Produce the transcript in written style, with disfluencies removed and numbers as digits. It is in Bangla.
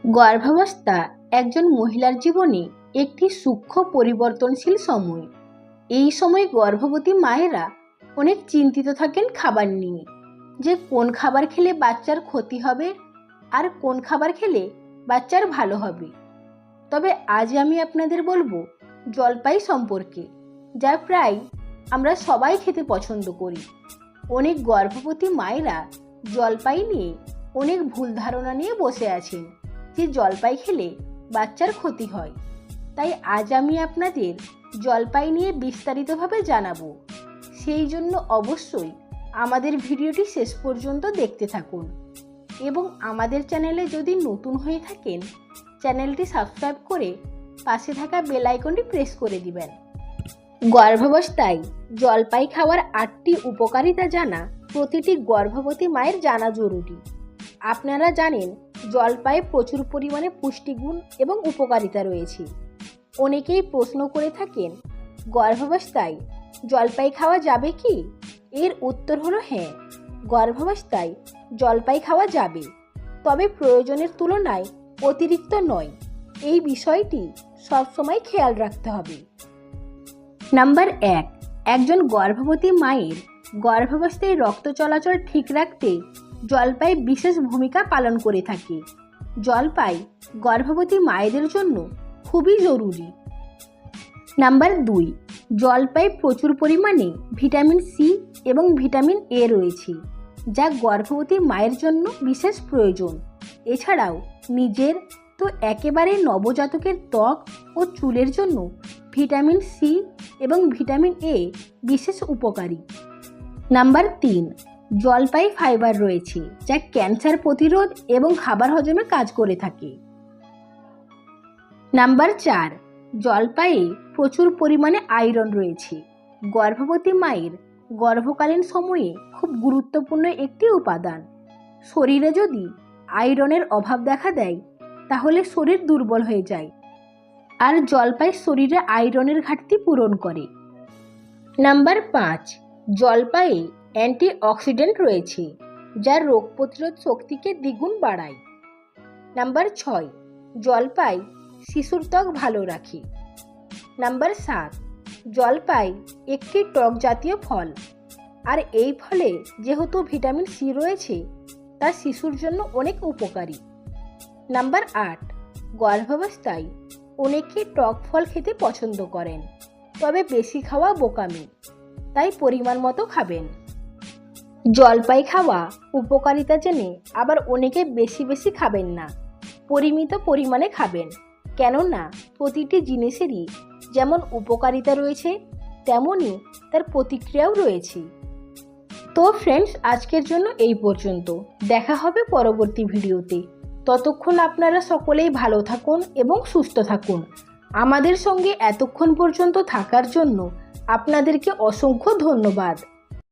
গর্ভাবস্থা একজন মহিলার জীবনে একটি সূক্ষ্ম পরিবর্তনশীল সময়। এই সময় গর্ভবতী মায়েরা অনেক চিন্তিত থাকেন খাবার নিয়ে, যে কোন খাবার খেলে বাচ্চার ক্ষতি হবে আর কোন খাবার খেলে বাচ্চার ভালো হবে। তবে আজ আমি আপনাদের বলবো জলপাই সম্পর্কে, যা প্রায় আমরা সবাই খেতে পছন্দ করি। অনেক গর্ভবতী মায়েরা জলপাই নিয়ে অনেক ভুল ধারণা নিয়ে বসে আছেন যে জলপাই খেলে বাচ্চার ক্ষতি হয়। তাই আজ আমি আপনাদের জলপাই নিয়ে বিস্তারিতভাবে জানাবো। সেই জন্য অবশ্যই আমাদের ভিডিওটি শেষ পর্যন্ত দেখতে থাকুন এবং আমাদের চ্যানেলে যদি নতুন হয়ে থাকেন চ্যানেলটি সাবস্ক্রাইব করে পাশে থাকা বেল আইকনটি প্রেস করে দিবেন। গর্ভাবস্থায় জলপাই খাওয়ার 8টি উপকারিতা জানা প্রতিটি গর্ভবতী মায়ের জানা জরুরি। আপনারা জানেন জলপাইয়ে প্রচুর পরিমাণে পুষ্টিগুণ এবং উপকারিতা রয়েছে। অনেকেই প্রশ্ন করে থাকেন গর্ভাবস্থায় জলপাই খাওয়া যাবে কি? এর উত্তর হলো হ্যাঁ, গর্ভাবস্থায় জলপাই খাওয়া যাবে, তবে প্রয়োজনের তুলনায় অতিরিক্ত নয়। এই বিষয়টি সবসময় খেয়াল রাখতে হবে। নাম্বার 1, একজন গর্ভবতী মায়ের গর্ভাবস্থায় রক্ত চলাচল ঠিক রাখতে জলপাই বিশেষ ভূমিকা পালন করে থাকে। জলপাই গর্ভবতী মায়েদের জন্য খুবই জরুরি। নাম্বার 2, জলপাই প্রচুর পরিমাণে ভিটামিন সি এবং ভিটামিন এ রয়েছে, যা গর্ভবতী মায়ের জন্য বিশেষ প্রয়োজন। এছাড়াও নিজের তো একেবারে নবজাতকের ত্বক ও চুলের জন্য ভিটামিন সি এবং ভিটামিন এ বিশেষ উপকারী। নাম্বার 3, জলপাই ফাইবার রয়েছে, যা ক্যান্সার প্রতিরোধ এবং খাবার হজমে কাজ করে থাকে। নাম্বার 4, জলপাইয়ে প্রচুর পরিমাণে আয়রন রয়েছে। গর্ভবতী মায়ের গর্ভকালীন সময়ে খুব গুরুত্বপূর্ণ একটি উপাদান। শরীরে যদি আয়রনের অভাব দেখা দেয় তাহলে শরীর দুর্বল হয়ে যায়, আর জলপাই শরীরে আয়রনের ঘাটতি পূরণ করে। নাম্বার 5, জলপাইয়ে অ্যান্টিঅক্সিডেন্ট রয়েছে, যা রোগ প্রতিরোধ শক্তিকে দ্বিগুণ বাড়ায়। নাম্বার 6, জলপাই শিশুর ত্বক ভালো রাখে। নাম্বার 7, জলপাই একটি টক জাতীয় ফল, আর এই ফলে যেহেতু ভিটামিন সি রয়েছে তা শিশুর জন্য অনেক উপকারী। নাম্বার 8, গর্ভাবস্থায় অনেকে টক ফল খেতে পছন্দ করেন, তবে বেশি খাওয়া বোকামি, তাই পরিমাণ মতো খাবেন। জলপাই খাওয়া উপকারিতা জেনে আবার অনেকে বেশি বেশি খাবেন না, পরিমিত পরিমাণে খাবেন। কেননা প্রতিটি জিনিসেরই যেমন উপকারিতা রয়েছে তেমনই তার প্রতিক্রিয়াও রয়েছে। তো ফ্রেন্ডস, আজকের জন্য এই পর্যন্ত। দেখা হবে পরবর্তী ভিডিওতে। ততক্ষণ আপনারা সকলেই ভালো থাকুন এবং সুস্থ থাকুন। আমাদের সঙ্গে এতক্ষণ পর্যন্ত থাকার জন্য আপনাদেরকে অসংখ্য ধন্যবাদ।